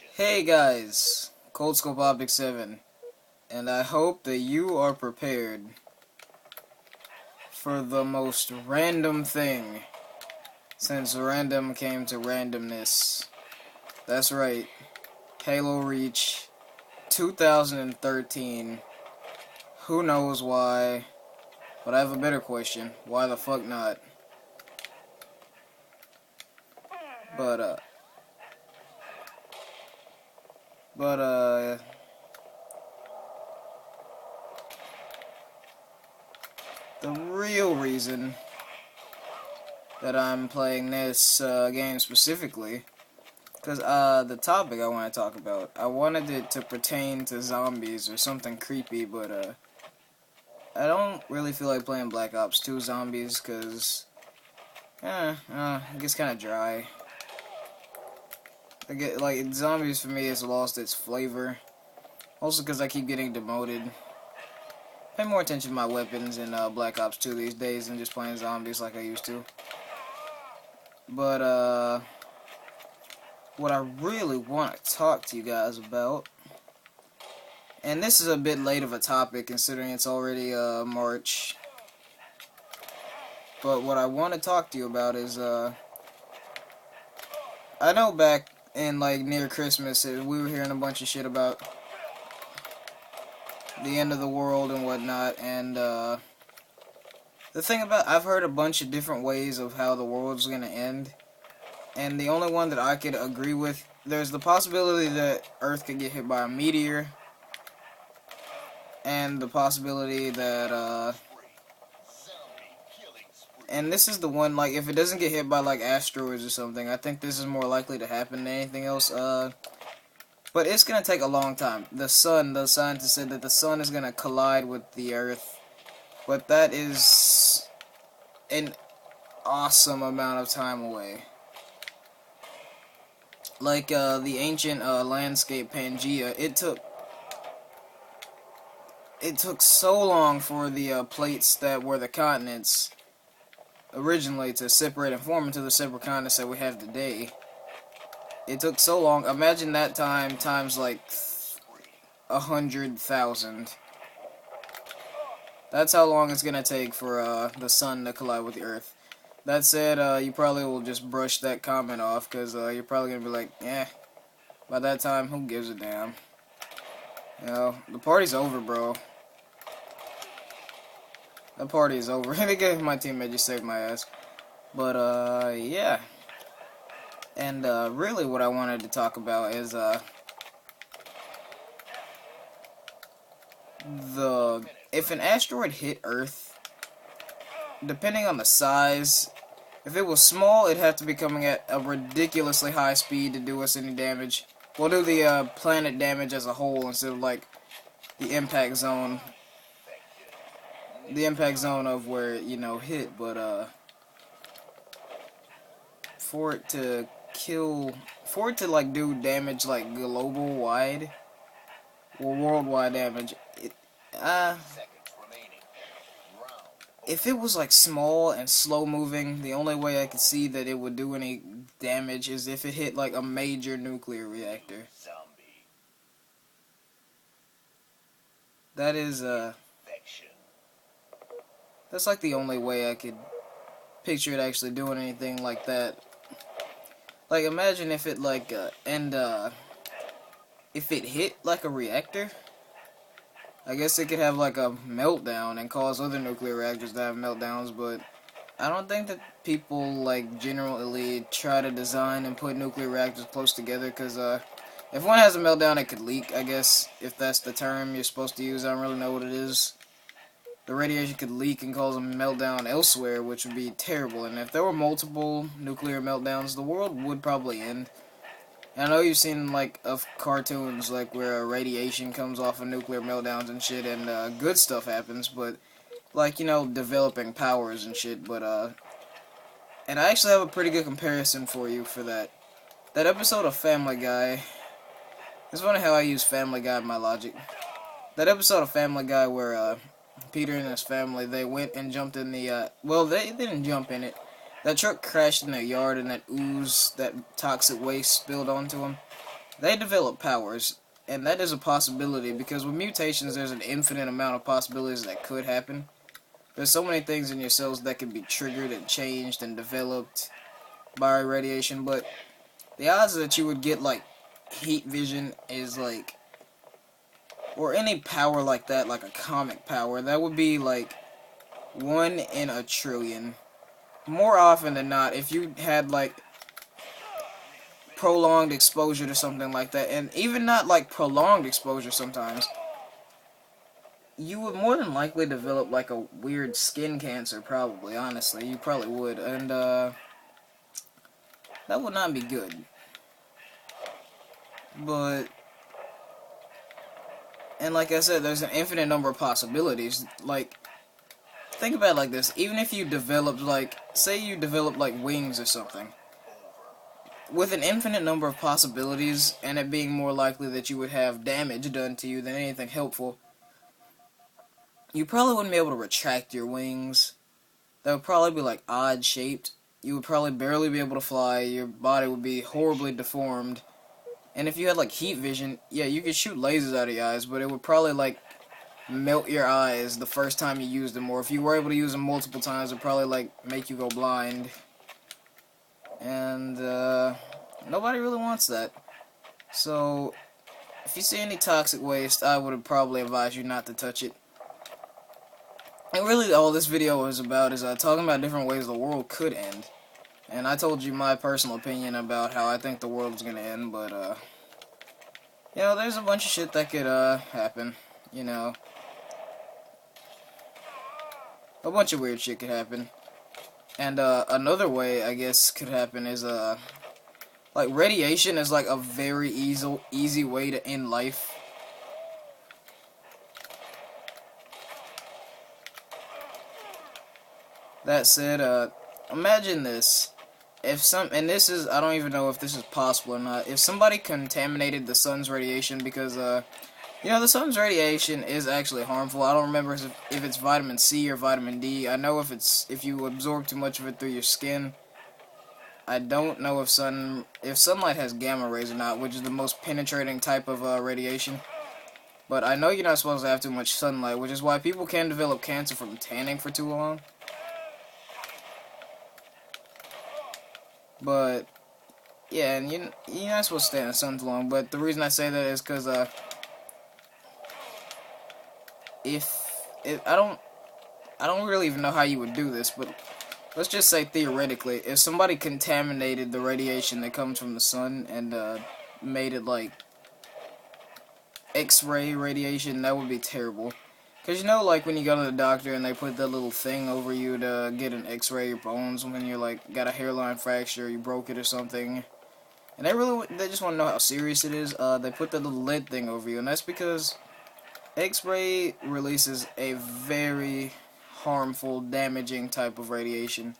Hey guys, Cold Scope Optic 7, and I hope that you are prepared for the most random thing since random came to randomness. That's right, Halo Reach 2013. Who knows why? But I have a better question. Why the fuck not? But, uh, but, uh, the real reason that I'm playing this game specifically, because the topic I want to talk about, I wanted it to pertain to zombies or something creepy, but I don't really feel like playing Black Ops 2 Zombies, because it gets kind of dry. Like, zombies for me has lost its flavor, also because I keep getting demoted. Pay more attention to my weapons in Black Ops 2 these days than just playing zombies like I used to. But, what I really want to talk to you guys about, and this is a bit late of a topic considering it's already March, but what I want to talk to you about is I know back in like near Christmas we were hearing a bunch of shit about the end of the world and whatnot, and the thing about, I've heard a bunch of different ways of how the world's gonna end, and the only one that I could agree with, there's the possibility that Earth could get hit by a meteor, and the possibility that and this is the one, like, if it doesn't get hit by like asteroids or something, I think this is more likely to happen than anything else, but it's gonna take a long time. The scientists said that the sun is gonna collide with the Earth, but that is an awesome amount of time away. Like, the ancient landscape Pangea, it took so long for the plates that were the continents originally to separate and form into the separate continents that we have today. It took so long. Imagine that time times like 100,000. That's how long it's gonna take for the sun to collide with the Earth. That said, you probably will just brush that comment off because you're probably gonna be like, eh. By that time, who gives a damn? You know, the party's over, bro. The party is over. My teammate just saved my ass. But, yeah. And, really what I wanted to talk about is, if an asteroid hit Earth, depending on the size, if it was small, it'd have to be coming at a ridiculously high speed to do us any damage. We'll do the, planet damage as a whole instead of, like, the impact zone. The impact zone of where, you know, hit, but, for it to like, do damage, like, global-wide, or worldwide damage, if it was, like, small and slow-moving, the only way I could see that it would do any damage is if it hit, like, a major nuclear reactor. That is, that's, like, the only way I could picture it actually doing anything like that. Like, imagine if it, like, if it hit, like, a reactor, I guess it could have, like, a meltdown and cause other nuclear reactors to have meltdowns, but I don't think that people, like, generally try to design and put nuclear reactors close together, because, if one has a meltdown, it could leak, I guess, if that's the term you're supposed to use. I don't really know what it is. The radiation could leak and cause a meltdown elsewhere, which would be terrible, and if there were multiple nuclear meltdowns, the world would probably end. And I know you've seen, like, of cartoons, like, where radiation comes off of nuclear meltdowns and shit, and, good stuff happens, but, like, you know, developing powers and shit, but, and I actually have a pretty good comparison for you for that. That episode of Family Guy, it's funny how I use Family Guy in my logic. That episode of Family Guy where, Peter and his family, they went and jumped in the, well, they didn't jump in it. That truck crashed in their yard and that ooze, that toxic waste spilled onto them. they develop powers, and that is a possibility, because with mutations there's an infinite amount of possibilities that could happen. There's so many things in your cells that can be triggered and changed and developed by radiation, but the odds that you would get, like, heat vision is, like, or any power like that, like a comic power, that would be, like, 1 in a trillion. More often than not, if you had, like, prolonged exposure to something like that, and even not, like, prolonged exposure sometimes, you would more than likely develop, like, a weird skin cancer, probably, honestly. You probably would, and, that would not be good. But, and like I said, there's an infinite number of possibilities. Like, think about it like this. Even if you developed, like, say you developed, like, wings or something, with an infinite number of possibilities, and it being more likely that you would have damage done to you than anything helpful, you probably wouldn't be able to retract your wings. That would probably be, like, odd shaped. You would probably barely be able to fly. Your body would be horribly deformed. And if you had, like, heat vision, yeah, you could shoot lasers out of your eyes, but it would probably, like, melt your eyes the first time you used them. Or if you were able to use them multiple times, it would probably, like, make you go blind. And, nobody really wants that. So, if you see any toxic waste, I would probably advise you not to touch it. And really, all this video is about is talking about different ways the world could end. And I told you my personal opinion about how I think the world's gonna end, but, you know, there's a bunch of shit that could, happen. You know, a bunch of weird shit could happen. And, another way, I guess, could happen is, like, radiation is, like, a very easy way to end life. That said, imagine this. And this is, I don't even know if this is possible or not, if somebody contaminated the sun's radiation, because, you know, the sun's radiation is actually harmful. I don't remember if it's vitamin C or vitamin D. I know if you absorb too much of it through your skin. I don't know if sunlight has gamma rays or not, which is the most penetrating type of radiation. But I know you're not supposed to have too much sunlight, which is why people can develop cancer from tanning for too long. But yeah, and you're not supposed to stay in the sun too long. But the reason I say that is because if I don't really even know how you would do this, but let's just say theoretically, if somebody contaminated the radiation that comes from the sun and made it like X-ray radiation, that would be terrible. Because you know, like, when you go to the doctor and they put that little thing over you to get an X-ray of your bones when you're, like, got a hairline fracture, you broke it or something. And they just want to know how serious it is. They put that little lead thing over you, and that's because X-ray releases a very harmful, damaging type of radiation.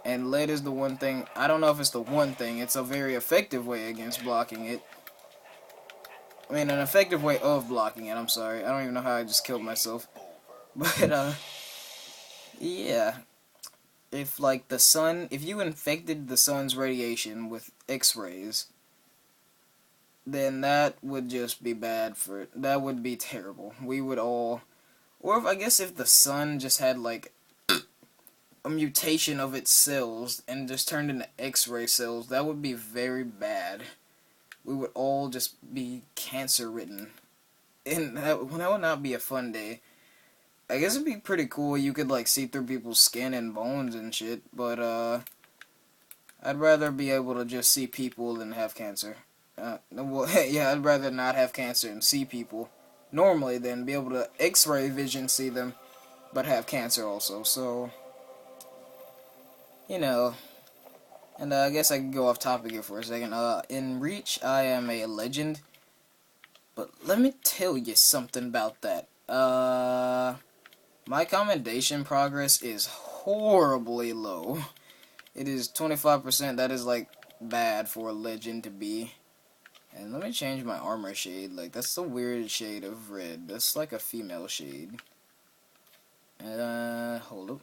And lead is the one thing, I don't know if it's the one thing, it's a very effective way against blocking it. I mean, an effective way of blocking it, I'm sorry. I don't even know how I just killed myself. But, yeah. If, like, if you infected the sun's radiation with X-rays, then that would just be bad that would be terrible. We would all, or I guess if the sun just had, like, a mutation of its cells and just turned into X-ray cells, that would be very bad. We would all just be cancer-ridden. And that would not be a fun day. I guess it'd be pretty cool. You could, like, see through people's skin and bones and shit, but, I'd rather be able to just see people than have cancer. Well, yeah, I'd rather not have cancer and see people normally than be able to X-ray vision see them, but have cancer also, so, you know. And I guess I can go off topic here for a second. In Reach, I am a legend. But let me tell you something about that. My commendation progress is horribly low. It is 25%. That is, like, bad for a legend to be. And let me change my armor shade. Like, that's a weird shade of red. That's like a female shade. Hold up.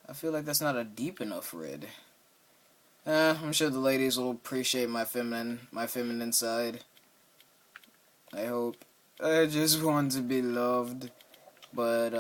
I feel like that's not a deep enough red. I'm sure the ladies will appreciate my feminine side. I hope. I just want to be loved, but